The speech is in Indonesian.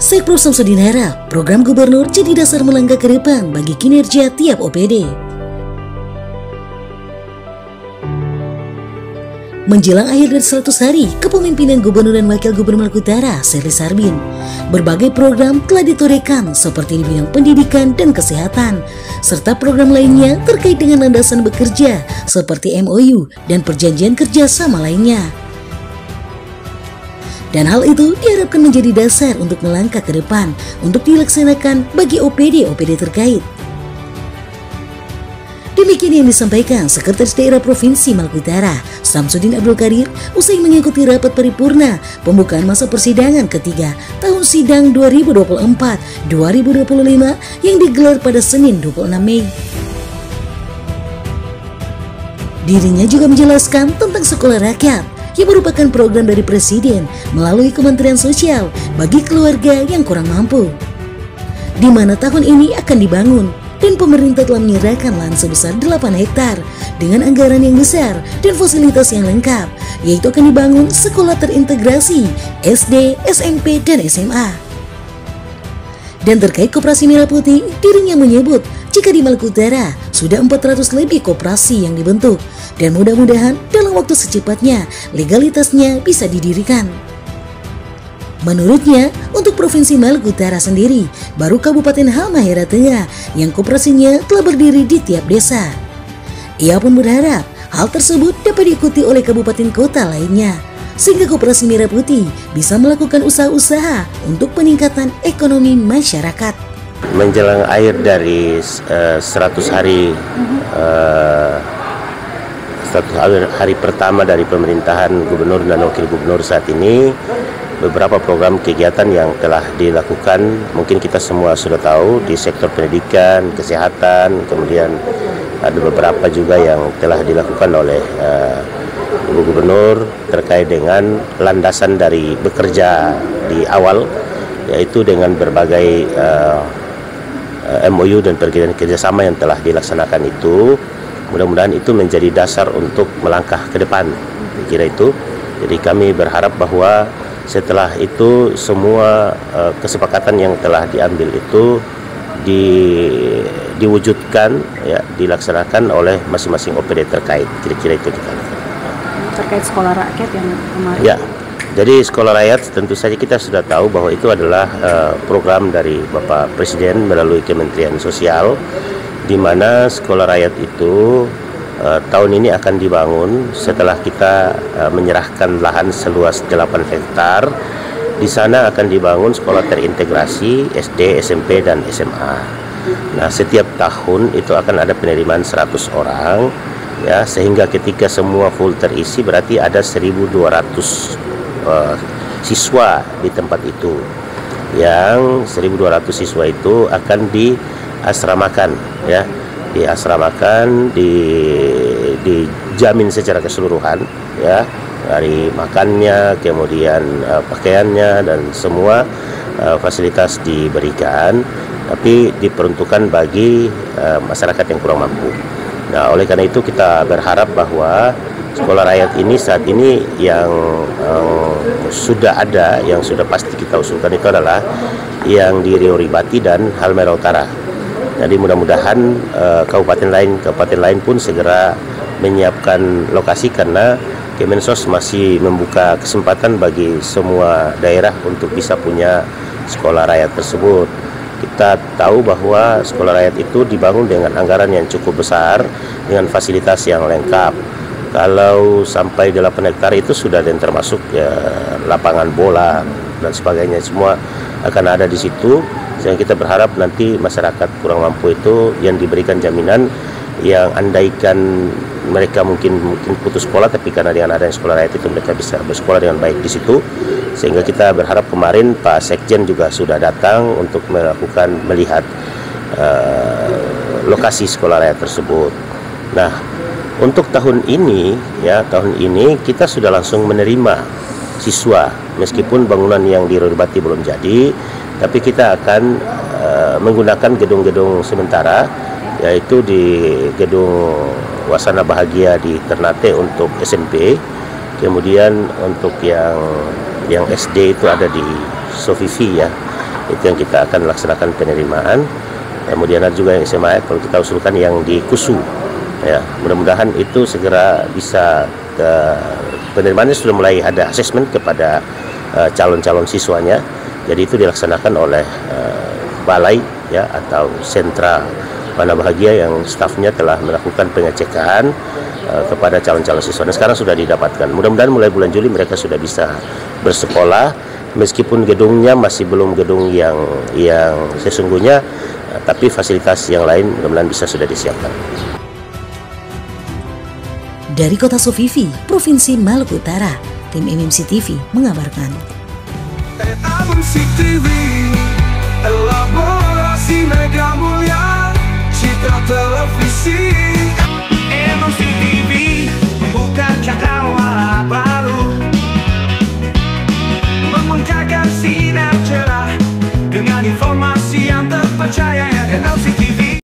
Sekpro Samsudin harap program gubernur jadi dasar melangkah ke depan bagi kinerja tiap OPD. Menjelang akhir dari 100 hari kepemimpinan Gubernur dan Wakil Gubernur Maluku Utara, Selly Sarbin, berbagai program telah ditorehkan seperti di bidang pendidikan dan kesehatan, serta program lainnya terkait dengan landasan bekerja seperti MOU dan perjanjian kerjasama lainnya. Dan hal itu diharapkan menjadi dasar untuk melangkah ke depan untuk dilaksanakan bagi OPD-OPD terkait. Demikian yang disampaikan Sekretaris Daerah Provinsi Maluku Utara, Samsudin Abdul Qadir, usai mengikuti rapat paripurna pembukaan masa persidangan ketiga tahun sidang 2024-2025 yang digelar pada Senin 26 Mei. Dirinya juga menjelaskan tentang sekolah rakyat yang merupakan program dari Presiden melalui Kementerian Sosial bagi keluarga yang kurang mampu, di mana tahun ini akan dibangun. Dan pemerintah telah menyerahkan lahan sebesar 8 hektar dengan anggaran yang besar dan fasilitas yang lengkap, yaitu akan dibangun sekolah terintegrasi SD, SMP, dan SMA. Dan terkait Koperasi Merah Putih, dirinya menyebut jika di Maluku Utara sudah 400 lebih koperasi yang dibentuk dan mudah-mudahan dalam waktu secepatnya legalitasnya bisa didirikan. Menurutnya, untuk Provinsi Maluku Utara sendiri, baru Kabupaten Halmahera Tengah yang koperasinya telah berdiri di tiap desa. Ia pun berharap hal tersebut dapat diikuti oleh kabupaten kota lainnya, sehingga Koperasi Merah Putih bisa melakukan usaha-usaha untuk peningkatan ekonomi masyarakat. Menjelang akhir dari 100 hari hari pertama dari pemerintahan Gubernur dan Wakil Gubernur saat ini, beberapa program kegiatan yang telah dilakukan, mungkin kita semua sudah tahu di sektor pendidikan, kesehatan, kemudian ada beberapa juga yang telah dilakukan oleh Ibu Gubernur terkait dengan landasan dari bekerja di awal, yaitu dengan berbagai MOU dan perjanjian kerjasama yang telah dilaksanakan itu. Mudah-mudahan itu menjadi dasar untuk melangkah ke depan, kira itu. Jadi kami berharap bahwa setelah itu semua kesepakatan yang telah diambil itu diwujudkan, ya, dilaksanakan oleh masing-masing OPD terkait. Kira-kira itu kita. Terkait sekolah rakyat yang kemarin. Ya, jadi sekolah rakyat tentu saja kita sudah tahu bahwa itu adalah program dari Bapak Presiden melalui Kementerian Sosial, di mana sekolah rakyat itu tahun ini akan dibangun setelah kita menyerahkan lahan seluas 8 hektar. Di sana akan dibangun sekolah terintegrasi SD, SMP, dan SMA. Nah, setiap tahun itu akan ada penerimaan 100 orang, ya, sehingga ketika semua full terisi berarti ada 1.200 siswa di tempat itu. Yang 1.200 siswa itu akan diasramakan, ya. Diasramakan, dijamin secara keseluruhan, ya, dari makannya, kemudian pakaiannya, dan semua fasilitas diberikan, tapi diperuntukkan bagi masyarakat yang kurang mampu. Nah, oleh karena itu kita berharap bahwa sekolah rakyat ini saat ini yang sudah ada, yang sudah pasti kita usulkan itu adalah yang di Rio Ribati dan Halmahera Utara. Jadi mudah-mudahan kabupaten lain pun segera menyiapkan lokasi, karena Kemensos masih membuka kesempatan bagi semua daerah untuk bisa punya sekolah rakyat tersebut. Kita tahu bahwa sekolah rakyat itu dibangun dengan anggaran yang cukup besar, dengan fasilitas yang lengkap. Kalau sampai 8 hektar itu sudah, dan termasuk ya, lapangan bola dan sebagainya, semua akan ada di situ. Sehingga kita berharap nanti masyarakat kurang mampu itu yang diberikan jaminan, yang andaikan mereka mungkin putus sekolah, tapi karena dengan adanya sekolah rakyat itu mereka bisa bersekolah dengan baik di situ. Sehingga kita berharap, kemarin Pak Sekjen juga sudah datang untuk melihat lokasi sekolah rakyat tersebut. Nah, untuk tahun ini, ya, tahun ini kita sudah langsung menerima siswa, meskipun bangunan yang di Ribati belum jadi, tapi kita akan menggunakan gedung-gedung sementara, yaitu di gedung Wasana Bahagia di Ternate untuk SMP, kemudian untuk yang SD itu ada di Sofifi, ya, itu yang kita akan laksanakan penerimaan. Kemudian ada juga yang SMA kalau kita usulkan yang di KUSU, ya mudah-mudahan itu segera bisa penerimaannya sudah mulai ada asesmen kepada calon-calon siswanya. Jadi itu dilaksanakan oleh balai ya atau sentra Mana Bahagia yang stafnya telah melakukan pengecekan kepada calon-calon siswa. Dan sekarang sudah didapatkan. Mudah-mudahan mulai bulan Juli mereka sudah bisa bersekolah, meskipun gedungnya masih belum gedung yang sesungguhnya, tapi fasilitas yang lain mudah-mudahan bisa sudah disiapkan. Dari Kota Sofifi, Provinsi Maluku Utara, tim MMC TV mengabarkan. MMC TV, elaborasi mega mulia, citra televisi. MMC TV, membuka cakrawala baru, memancarkan sinar cerah dengan informasi yang terpercaya.